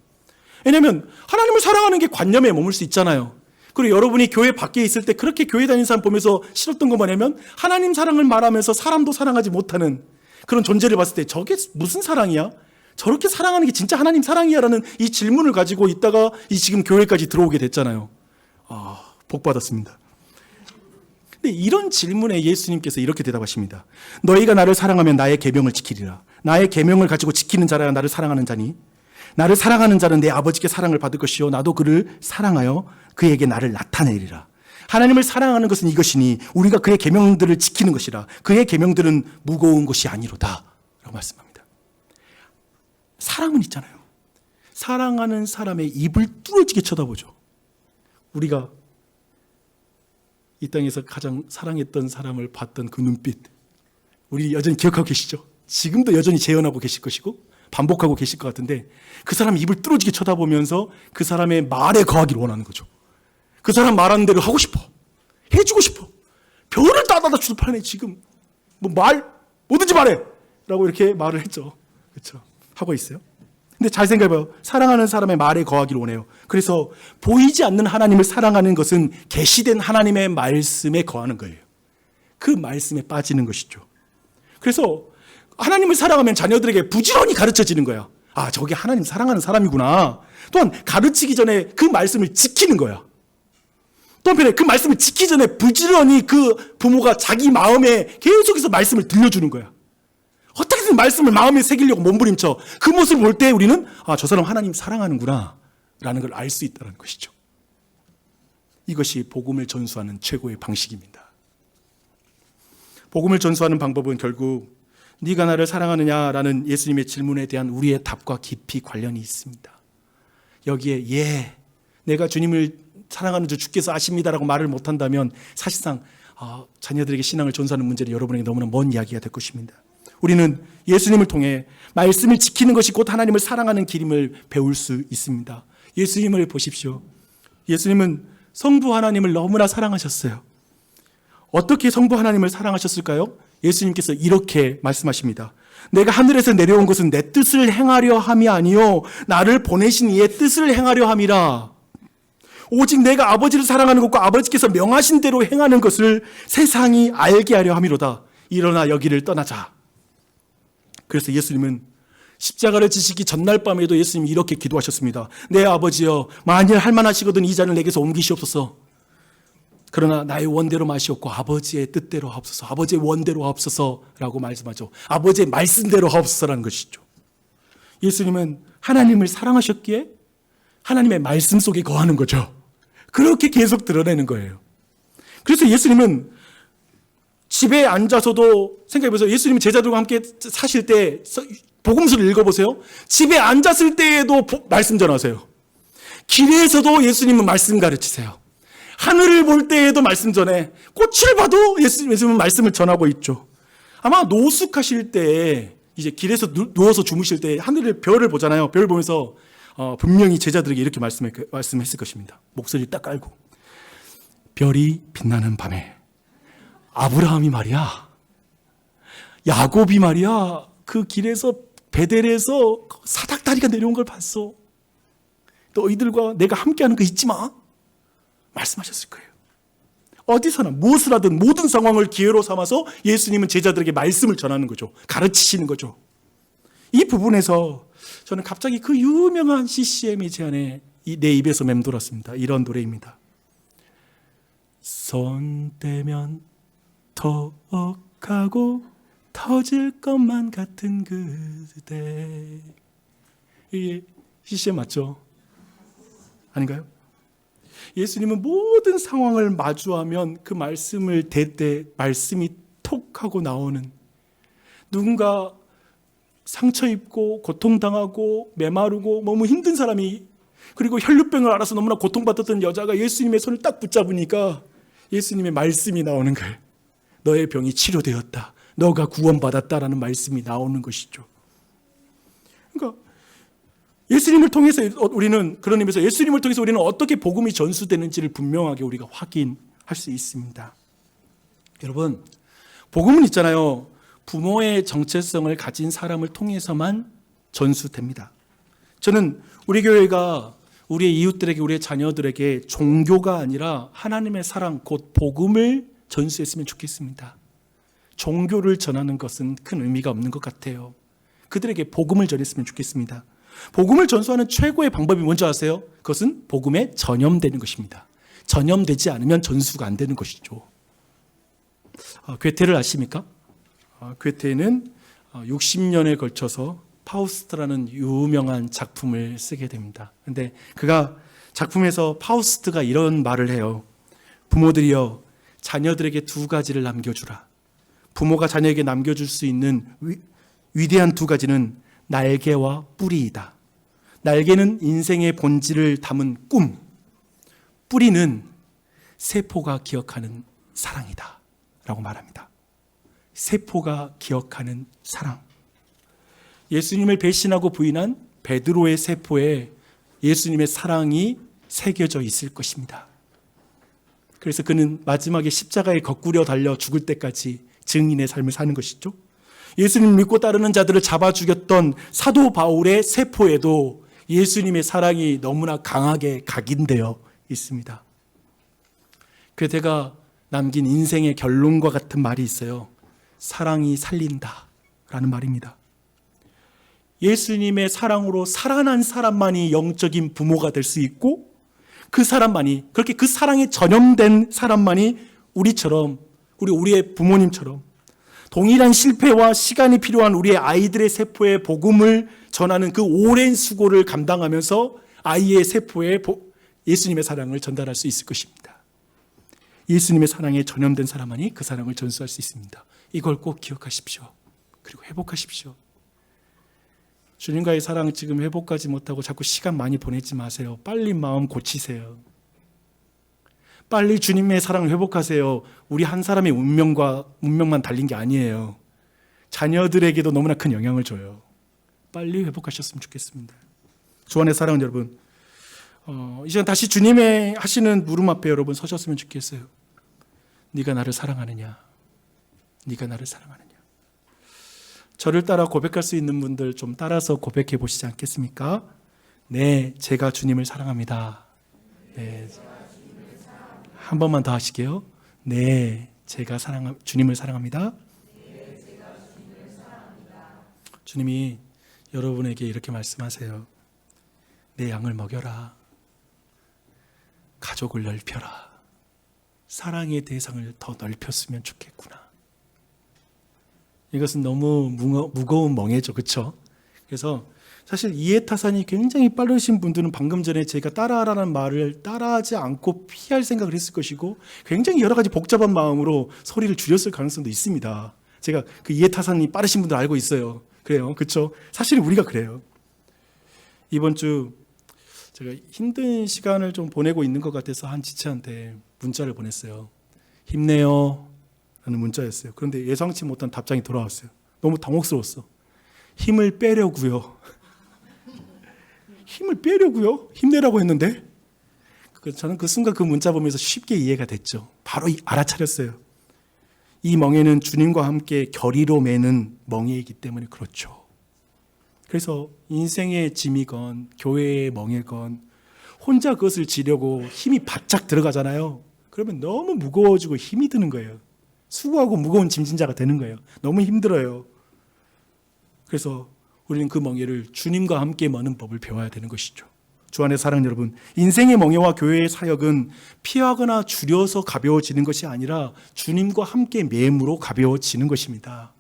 왜냐하면 하나님을 사랑하는 게 관념에 머물 수 있잖아요. 그리고 여러분이 교회 밖에 있을 때 그렇게 교회 다니는 사람 보면서 싫었던 거 뭐냐면 하나님 사랑을 말하면서 사람도 사랑하지 못하는 그런 존재를 봤을 때 저게 무슨 사랑이야? 저렇게 사랑하는 게 진짜 하나님 사랑이야? 라는 이 질문을 가지고 있다가 이 지금 교회까지 들어오게 됐잖아요. 복 받았습니다. 근데 이런 질문에 예수님께서 이렇게 대답하십니다. 너희가 나를 사랑하면 나의 계명을 지키리라. 나의 계명을 가지고 지키는 자라야 나를 사랑하는 자니 나를 사랑하는 자는 내 아버지께 사랑을 받을 것이요 나도 그를 사랑하여 그에게 나를 나타내리라. 하나님을 사랑하는 것은 이것이니 우리가 그의 계명들을 지키는 것이라. 그의 계명들은 무거운 것이 아니로다 라고 말씀합니다. 사랑은 있잖아요. 사랑하는 사람의 입을 뚫어지게 쳐다보죠. 우리가 이 땅에서 가장 사랑했던 사람을 봤던 그 눈빛, 우리 여전히 기억하고 계시죠? 지금도 여전히 재현하고 계실 것이고 반복하고 계실 것 같은데 그 사람 입을 뚫어지게 쳐다보면서 그 사람의 말에 거하기를 원하는 거죠. 그 사람 말하는 대로 하고 싶어. 해주고 싶어. 별을 따다다 주판에 지금 뭐든지 말해 라고 이렇게 말을 했죠. 그렇죠? 하고 있어요. 근데 잘 생각해봐요. 사랑하는 사람의 말에 거하기를 원해요. 그래서 보이지 않는 하나님을 사랑하는 것은 계시된 하나님의 말씀에 거하는 거예요. 그 말씀에 빠지는 것이죠. 그래서 하나님을 사랑하면 자녀들에게 부지런히 가르쳐지는 거야. 저게 하나님 사랑하는 사람이구나. 또한 가르치기 전에 그 말씀을 지키는 거야. 또 한편에 그 말씀을 지키기 전에 부지런히 그 부모가 자기 마음에 계속해서 말씀을 들려주는 거야. 어떻게든 말씀을 마음에 새기려고 몸부림쳐. 그 모습을 볼 때 우리는 저 사람 하나님 사랑하는구나 라는 걸 알 수 있다는 것이죠. 이것이 복음을 전수하는 최고의 방식입니다. 복음을 전수하는 방법은 결국 네가 나를 사랑하느냐라는 예수님의 질문에 대한 우리의 답과 깊이 관련이 있습니다. 여기에 내가 주님을 사랑하는 줄 주께서 아십니다라고 말을 못한다면 사실상 자녀들에게 신앙을 전수하는 문제는 여러분에게 너무나 먼 이야기가 될 것입니다. 우리는 예수님을 통해 말씀을 지키는 것이 곧 하나님을 사랑하는 길임을 배울 수 있습니다. 예수님을 보십시오. 예수님은 성부 하나님을 너무나 사랑하셨어요. 어떻게 성부 하나님을 사랑하셨을까요? 예수님께서 이렇게 말씀하십니다. 내가 하늘에서 내려온 것은 내 뜻을 행하려 함이 아니요 나를 보내신 이의 뜻을 행하려 함이라. 오직 내가 아버지를 사랑하는 것과 아버지께서 명하신 대로 행하는 것을 세상이 알게 하려 함이로다. 일어나 여기를 떠나자. 그래서 예수님은 십자가를 지시기 전날 밤에도 예수님이 이렇게 기도하셨습니다. 내 아버지여 만일 할만하시거든 이 잔을 내게서 옮기시옵소서. 그러나 나의 원대로 마시옵고 아버지의 뜻대로 하옵소서. 아버지의 원대로 하옵소서라고 말씀하죠. 아버지의 말씀대로 하옵소서라는 것이죠. 예수님은 하나님을 사랑하셨기에 하나님의 말씀 속에 거하는 거죠. 그렇게 계속 드러내는 거예요. 그래서 예수님은 집에 앉아서도 생각해보세요. 예수님이 제자들과 함께 사실 때 복음서를 읽어보세요. 집에 앉았을 때에도 말씀 전하세요. 길에서도 예수님은 말씀 가르치세요. 하늘을 볼 때에도 말씀 전해. 꽃을 봐도 예수님은 말씀을 전하고 있죠. 아마 노숙하실 때 이제 길에서 누워서 주무실 때 하늘을 별을 보잖아요. 별을 보면서 분명히 제자들에게 이렇게 말씀했을 것입니다. 목소리 딱 깔고 별이 빛나는 밤에 아브라함이 말이야, 야곱이 말이야, 그 길에서 베델에서 사닥다리가 내려온 걸 봤어. 너희들과 내가 함께하는 거 잊지 마. 말씀하셨을 거예요. 어디서나 무엇을 하든 모든 상황을 기회로 삼아서 예수님은 제자들에게 말씀을 전하는 거죠. 가르치시는 거죠. 이 부분에서 저는 갑자기 그 유명한 CCM이 제 안에 내 입에서 맴돌았습니다. 이런 노래입니다. 손 떼면 턱하고 터질 것만 같은 그대. 이게 CCM 맞죠? 아닌가요? 예수님은 모든 상황을 마주하면 그 말씀을 댈 때 말씀이 톡 하고 나오는, 누군가 상처 입고 고통당하고 메마르고 너무 힘든 사람이, 그리고 혈류병을 앓아서 너무나 고통받았던 여자가 예수님의 손을 딱 붙잡으니까 예수님의 말씀이 나오는 거예요. 너의 병이 치료되었다. 너가 구원받았다라는 말씀이 나오는 것이죠. 그러니까 예수님을 통해서 우리는, 그런 의미에서 예수님을 통해서 우리는 어떻게 복음이 전수되는지를 분명하게 우리가 확인할 수 있습니다. 여러분, 복음은 있잖아요. 부모의 정체성을 가진 사람을 통해서만 전수됩니다. 저는 우리 교회가 우리의 이웃들에게, 우리의 자녀들에게 종교가 아니라 하나님의 사랑, 곧 복음을 전수했으면 좋겠습니다. 종교를 전하는 것은 큰 의미가 없는 것 같아요. 그들에게 복음을 전했으면 좋겠습니다. 복음을 전수하는 최고의 방법이 뭔지 아세요? 그것은 복음에 전염되는 것입니다. 전염되지 않으면 전수가 안 되는 것이죠. 괴테를 아십니까? 괴테는 60년에 걸쳐서 파우스트라는 유명한 작품을 쓰게 됩니다. 그런데 그가 작품에서 파우스트가 이런 말을 해요. 부모들이여, 자녀들에게 두 가지를 남겨주라. 부모가 자녀에게 남겨줄 수 있는 위대한 두 가지는 날개와 뿌리이다. 날개는 인생의 본질을 담은 꿈, 뿌리는 세포가 기억하는 사랑이다 라고 말합니다. 세포가 기억하는 사랑. 예수님을 배신하고 부인한 베드로의 세포에 예수님의 사랑이 새겨져 있을 것입니다. 그래서 그는 마지막에 십자가에 거꾸려 달려 죽을 때까지 증인의 삶을 사는 것이죠. 예수님을 믿고 따르는 자들을 잡아 죽였던 사도 바울의 세포에도 예수님의 사랑이 너무나 강하게 각인되어 있습니다. 괴테가 남긴 인생의 결론과 같은 말이 있어요. 사랑이 살린다 라는 말입니다. 예수님의 사랑으로 살아난 사람만이 영적인 부모가 될 수 있고, 그 사람만이, 그렇게 그 사랑에 전염된 사람만이 우리처럼, 우리의 부모님처럼 동일한 실패와 시간이 필요한 우리의 아이들의 세포에 복음을 전하는 그 오랜 수고를 감당하면서 아이의 세포에 예수님의 사랑을 전달할 수 있을 것입니다. 예수님의 사랑에 전염된 사람만이 그 사랑을 전수할 수 있습니다. 이걸 꼭 기억하십시오. 그리고 회복하십시오. 주님과의 사랑 지금 회복하지 못하고 자꾸 시간 많이 보내지 마세요. 빨리 마음 고치세요. 빨리 주님의 사랑을 회복하세요. 우리 한 사람의 운명만 달린 게 아니에요. 자녀들에게도 너무나 큰 영향을 줘요. 빨리 회복하셨으면 좋겠습니다. 주 안의 사랑은 여러분, 이 시간 다시 주님의 하시는 물음 앞에 여러분 서셨으면 좋겠어요. 네가 나를 사랑하느냐? 네가 나를 사랑하느냐? 저를 따라 고백할 수 있는 분들 좀 따라서 고백해 보시지 않겠습니까? 네, 제가 주님을 사랑합니다. 네, 한 번만 더 하시게요. 네, 제가 주님을 사랑합니다. 주님이 여러분에게 이렇게 말씀하세요. 내 양을 먹여라. 가족을 넓혀라. 사랑의 대상을 더 넓혔으면 좋겠구나. 이것은 너무 무거운 멍해죠. 그렇죠? 그래서 사실 이해타산이 굉장히 빠르신 분들은 방금 전에 제가 따라하라는 말을 따라하지 않고 피할 생각을 했을 것이고 굉장히 여러 가지 복잡한 마음으로 소리를 줄였을 가능성도 있습니다. 제가 그 이해타산이 빠르신 분들 알고 있어요. 그래요. 그렇죠? 사실 우리가 그래요. 이번 주 제가 힘든 시간을 좀 보내고 있는 것 같아서 한 지체한테 문자를 보냈어요. 힘내요 라는 문자였어요. 그런데 예상치 못한 답장이 돌아왔어요. 너무 당혹스러웠어. 힘을 빼려고요. 힘을 빼려고요? 힘내라고 했는데? 저는 그 순간 그 문자 보면서 쉽게 이해가 됐죠. 바로 알아차렸어요. 이 멍에는 주님과 함께 결의로 매는 멍에이기 때문에 그렇죠. 그래서 인생의 짐이건 교회의 멍에건 혼자 그것을 지려고 힘이 바짝 들어가잖아요. 그러면 너무 무거워지고 힘이 드는 거예요. 수고하고 무거운 짐진자가 되는 거예요. 너무 힘들어요. 그래서 우리는 그 멍에를 주님과 함께 머는 법을 배워야 되는 것이죠. 주 안의 사랑 여러분, 인생의 멍에와 교회의 사역은 피하거나 줄여서 가벼워지는 것이 아니라 주님과 함께 맴으로 가벼워지는 것입니다.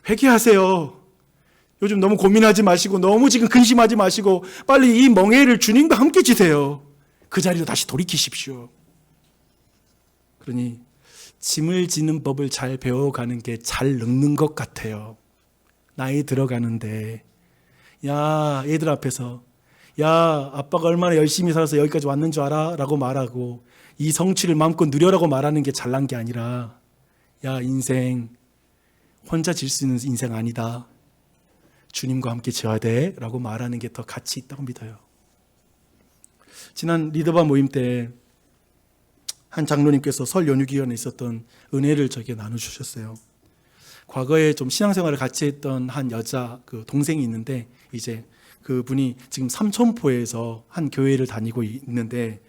회개하세요. 요즘 너무 고민하지 마시고 너무 지금 근심하지 마시고 빨리 이 멍에를 주님과 함께 지세요. 그 자리로 다시 돌이키십시오. 그러니 짐을 지는 법을 잘 배워가는 게 잘 늙는 것 같아요. 나이 들어가는데 야 애들 앞에서 야 아빠가 얼마나 열심히 살아서 여기까지 왔는 줄 알아? 라고 말하고 이 성취를 마음껏 누려라고 말하는 게 잘난 게 아니라 야 인생 혼자 질 수 있는 인생 아니다. 주님과 함께 지어야 돼 라고 말하는 게 더 가치 있다고 믿어요. 지난 리더바 모임 때 한 장로님께서 설 연휴 기간에 있었던 은혜를 저에게 나눠주셨어요. 과거에 좀 신앙생활을 같이 했던 한 여자 그 동생이 있는데 이제 그분이 지금 삼천포에서 한 교회를 다니고 있는데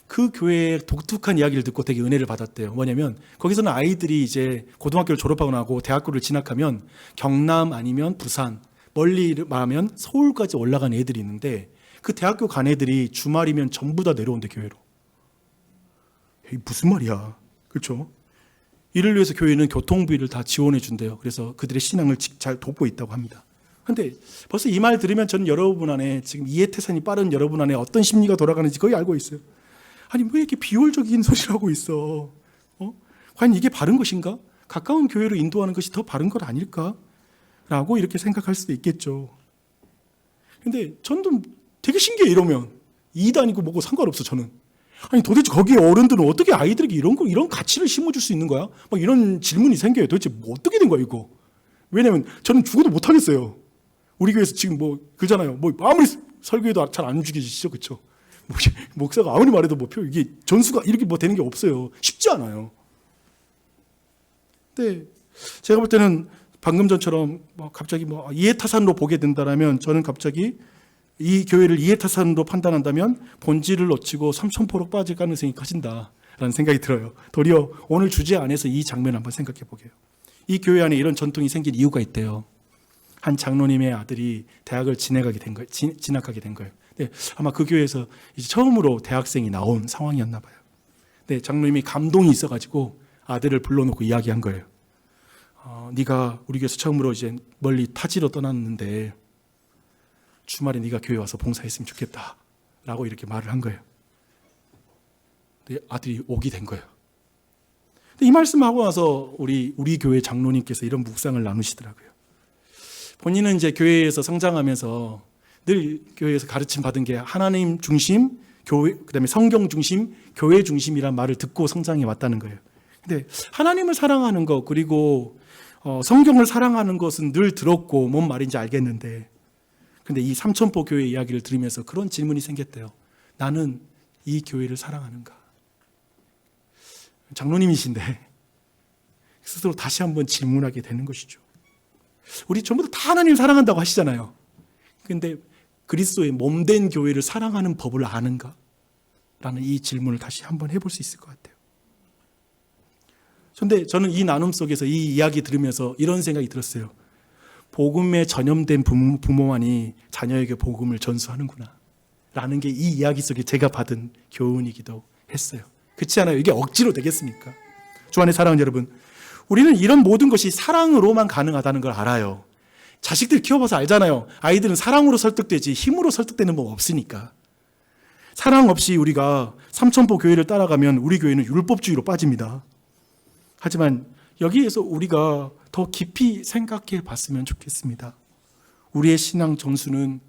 그 교회의 독특한 이야기를 듣고 되게 은혜를 받았대요. 뭐냐면 거기서는 아이들이 이제 고등학교를 졸업하고 나고 대학교를 진학하면 경남 아니면 부산 멀리 말하면 서울까지 올라간 애들이 있는데 그 대학교 간 애들이 주말이면 전부 다 내려온대 교회로. 이게 무슨 말이야. 그렇죠? 이를 위해서 교회는 교통비를 다 지원해 준대요. 그래서 그들의 신앙을 잘 돕고 있다고 합니다. 그런데 벌써 이 말 들으면 저는 여러분 안에 지금 이해태산이 빠른 여러분 안에 어떤 심리가 돌아가는지 거의 알고 있어요. 아니 왜 이렇게 비효율적인 소리를 하고 있어? 과연 이게 바른 것인가? 가까운 교회로 인도하는 것이 더 바른 것 아닐까? 라고 이렇게 생각할 수도 있겠죠. 근데 저는 되게 신기해. 이러면 이단이고 뭐고 상관없어. 저는 아니 도대체 거기 어른들은 어떻게 아이들에게 이런 가치를 심어줄 수 있는 거야? 막 이런 질문이 생겨요. 도대체 뭐 어떻게 된 거야 이거? 왜냐면 저는 죽어도 못 하겠어요. 우리 교회에서 지금 뭐 그잖아요. 뭐 아무리 설교해도 잘 안 움직이시죠, 그렇죠? 목사가 아무리 말해도 뭐 이게 전수가 이렇게 뭐 되는 게 없어요. 쉽지 않아요. 근데 제가 볼 때는 방금 전처럼 뭐 갑자기 뭐 이해타산으로 보게 된다라면 저는 갑자기 이 교회를 이해타산으로 판단한다면 본질을 놓치고 삼천포로 빠질 가능성이 커진다라는 생각이 들어요. 도리어 오늘 주제 안에서 이 장면을 한번 생각해 보게요. 이 교회 안에 이런 전통이 생긴 이유가 있대요. 한 장로님의 아들이 대학을 진학하게 된 거예요. 네, 아마 그 교회에서 이제 처음으로 대학생이 나온 상황이었나 봐요. 네, 장로님이 감동이 있어가지고 아들을 불러놓고 이야기한 거예요. 네가 우리 교회에서 처음으로 이제 멀리 타지로 떠났는데 주말에 네가 교회 와서 봉사했으면 좋겠다 라고 이렇게 말을 한 거예요. 근데 아들이 오게 된 거예요. 근데 이 말씀하고 나서 우리 교회 장로님께서 이런 묵상을 나누시더라고요. 본인은 이제 교회에서 성장하면서 늘 교회에서 가르침 받은 게 하나님 중심, 교회, 그다음에 성경 중심, 교회 중심이란 말을 듣고 성장해 왔다는 거예요. 근데 하나님을 사랑하는 것 그리고 성경을 사랑하는 것은 늘 들었고 뭔 말인지 알겠는데 근데 이 삼천포 교회 이야기를 들으면서 그런 질문이 생겼대요. 나는 이 교회를 사랑하는가? 장로님이신데 스스로 다시 한번 질문하게 되는 것이죠. 우리 전부 다 하나님을 사랑한다고 하시잖아요. 그런데 그리스도의 몸된 교회를 사랑하는 법을 아는가? 라는 이 질문을 다시 한번 해볼 수 있을 것 같아요. 그런데 저는 이 나눔 속에서 이 이야기 들으면서 이런 생각이 들었어요. 복음에 전염된 부모만이 자녀에게 복음을 전수하는구나 라는 게 이 이야기 속에 제가 받은 교훈이기도 했어요. 그렇지 않아요? 이게 억지로 되겠습니까? 주 안의 사랑하는 여러분, 우리는 이런 모든 것이 사랑으로만 가능하다는 걸 알아요. 자식들 키워봐서 알잖아요. 아이들은 사랑으로 설득되지 힘으로 설득되는 법 없으니까. 사랑 없이 우리가 삼천포 교회를 따라가면 우리 교회는 율법주의로 빠집니다. 하지만 여기에서 우리가 더 깊이 생각해 봤으면 좋겠습니다. 우리의 신앙 전수는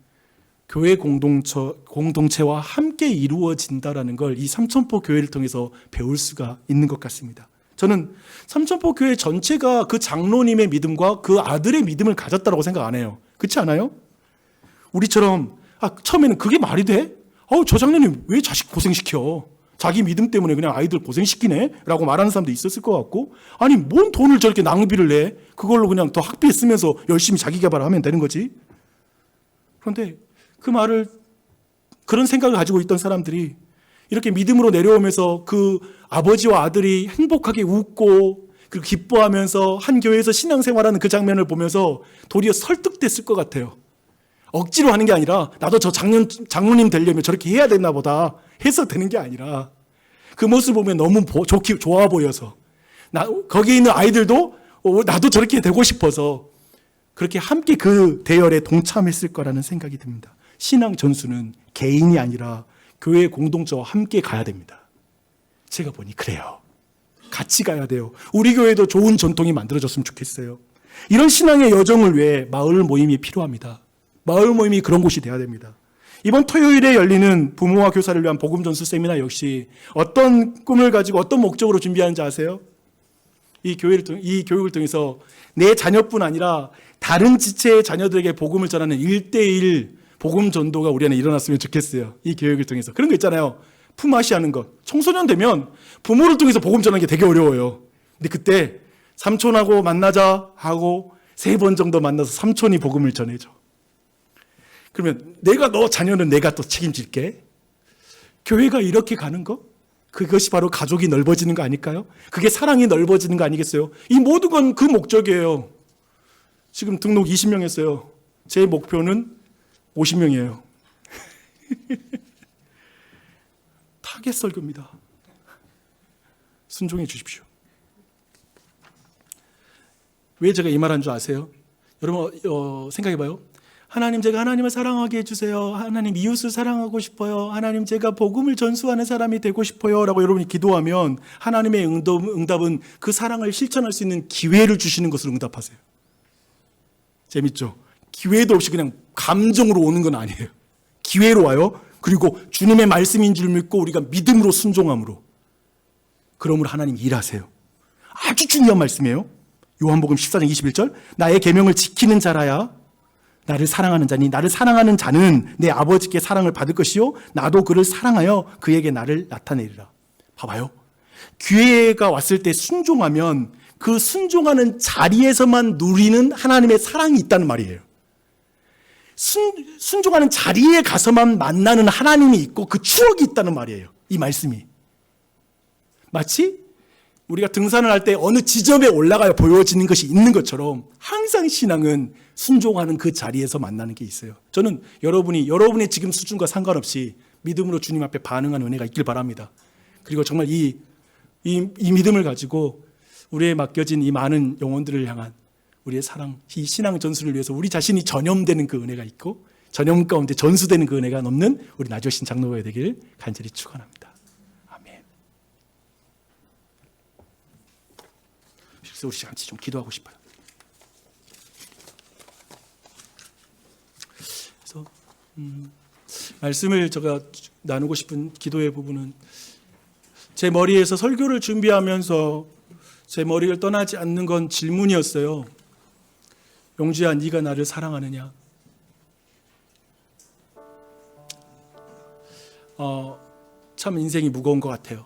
교회 공동체와 함께 이루어진다라는 걸 이 삼천포 교회를 통해서 배울 수가 있는 것 같습니다. 저는 삼천포 교회 전체가 그 장로님의 믿음과 그 아들의 믿음을 가졌다고 생각 안 해요. 그렇지 않아요? 우리처럼 처음에는 그게 말이 돼? 저 장로님 왜 자식 고생시켜? 자기 믿음 때문에 그냥 아이들 고생시키네? 라고 말하는 사람도 있었을 것 같고, 아니 뭔 돈을 저렇게 낭비를 내? 그걸로 그냥 더 학비에 쓰면서 열심히 자기 개발을 하면 되는 거지. 그런데 그런 생각을 가지고 있던 사람들이 이렇게 믿음으로 내려오면서 그 아버지와 아들이 행복하게 웃고 그리고 기뻐하면서 한 교회에서 신앙생활하는 그 장면을 보면서 도리어 설득됐을 것 같아요. 억지로 하는 게 아니라 나도 저 장로님 되려면 저렇게 해야 되나 보다 해서 되는 게 아니라 그 모습을 보면 너무 좋아 보여서 거기에 있는 아이들도 나도 저렇게 되고 싶어서 그렇게 함께 그 대열에 동참했을 거라는 생각이 듭니다. 신앙 전수는 개인이 아니라 교회 공동체와 함께 가야 됩니다. 제가 보니 그래요. 같이 가야 돼요. 우리 교회도 좋은 전통이 만들어졌으면 좋겠어요. 이런 신앙의 여정을 위해 마을 모임이 필요합니다. 마을 모임이 그런 곳이 돼야 됩니다. 이번 토요일에 열리는 부모와 교사를 위한 복음 전수 세미나 역시 어떤 꿈을 가지고 어떤 목적으로 준비하는지 아세요? 이 교육을 통해서 내 자녀뿐 아니라 다른 지체의 자녀들에게 복음을 전하는 1:1 복음 전도가 우리 안에 일어났으면 좋겠어요. 이 교육을 통해서. 그런 거 있잖아요. 품앗이 하는 것. 청소년 되면 부모를 통해서 복음 전하는 게 되게 어려워요. 근데 그때 삼촌하고 만나자 하고 3번 정도 만나서 삼촌이 복음을 전해줘. 그러면 너 자녀는 내가 또 책임질게. 교회가 이렇게 가는 거? 그것이 바로 가족이 넓어지는 거 아닐까요? 그게 사랑이 넓어지는 거 아니겠어요? 이 모든 건 그 목적이에요. 지금 등록 20명 했어요. 제 목표는 50명이에요. 타겟 설교입니다. 순종해 주십시오. 왜 제가 이 말한 줄 아세요? 여러분 생각해봐요. 하나님, 제가 하나님을 사랑하게 해주세요. 하나님, 이웃을 사랑하고 싶어요. 하나님, 제가 복음을 전수하는 사람이 되고 싶어요. 라고 여러분이 기도하면 하나님의 응답은 그 사랑을 실천할 수 있는 기회를 주시는 것으로 응답하세요. 재밌죠? 기회도 없이 그냥 감정으로 오는 건 아니에요. 기회로 와요. 그리고 주님의 말씀인 줄 믿고 우리가 믿음으로 순종함으로. 그러므로 하나님 일하세요. 아주 중요한 말씀이에요. 요한복음 14장 21절. 나의 계명을 지키는 자라야 나를 사랑하는 자니 나를 사랑하는 자는 내 아버지께 사랑을 받을 것이요 나도 그를 사랑하여 그에게 나를 나타내리라. 봐봐요. 기회가 왔을 때 순종하면 그 순종하는 자리에서만 누리는 하나님의 사랑이 있다는 말이에요. 순종하는 자리에 가서만 만나는 하나님이 있고 그 추억이 있다는 말이에요. 이 말씀이. 마치 우리가 등산을 할 때 어느 지점에 올라가야 보여지는 것이 있는 것처럼 항상 신앙은 순종하는 그 자리에서 만나는 게 있어요. 저는 여러분의 지금 수준과 상관없이 믿음으로 주님 앞에 반응하는 은혜가 있길 바랍니다. 그리고 정말 이 믿음을 가지고 우리의 맡겨진 이 많은 영혼들을 향한 우리의 사랑, 이 신앙 전수를 위해서 우리 자신이 전염되는 그 은혜가 있고 전염 가운데 전수되는 그 은혜가 넘는 우리 나주신 장로가 되기를 간절히 축원합니다. 아멘. 그래서 우리 같이 좀 기도하고 싶어요. 그래서 말씀을 제가 나누고 싶은 기도의 부분은 제 머리에서 설교를 준비하면서 제 머리를 떠나지 않는 건 질문이었어요. 용주야, 네가 나를 사랑하느냐? 참 인생이 무거운 것 같아요.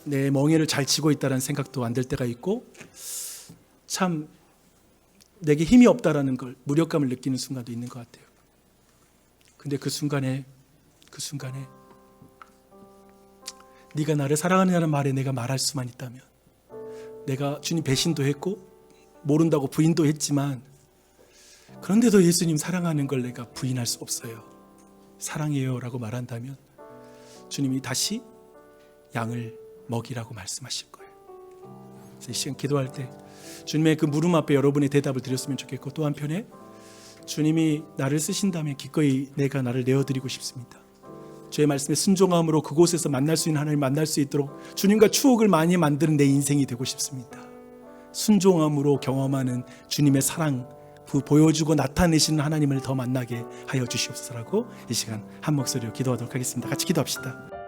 내 멍에를 잘 치고 있다는 생각도 안 들 때가 있고 참 내게 힘이 없다라는 걸 무력감을 느끼는 순간도 있는 것 같아요. 근데 그 순간에 네가 나를 사랑하느냐는 말에 내가 말할 수만 있다면 내가 주님 배신도 했고 모른다고 부인도 했지만 그런데도 예수님 사랑하는 걸 내가 부인할 수 없어요. 사랑해요 라고 말한다면 주님이 다시 양을 먹이라고 말씀하실 거예요. 그래서 이 시간 기도할 때 주님의 그 물음 앞에 여러분의 대답을 드렸으면 좋겠고, 또 한편에 주님이 나를 쓰신다면 기꺼이 내가 나를 내어드리고 싶습니다. 주의 말씀에 순종함으로 그곳에서 만날 수 있는 하나님을 만날 수 있도록 주님과 추억을 많이 만드는 내 인생이 되고 싶습니다. 순종함으로 경험하는 주님의 사랑, 그 보여주고 나타내시는 하나님을 더 만나게 하여 주시옵소서라고 이 시간 한 목소리로 기도하도록 하겠습니다. 같이 기도합시다.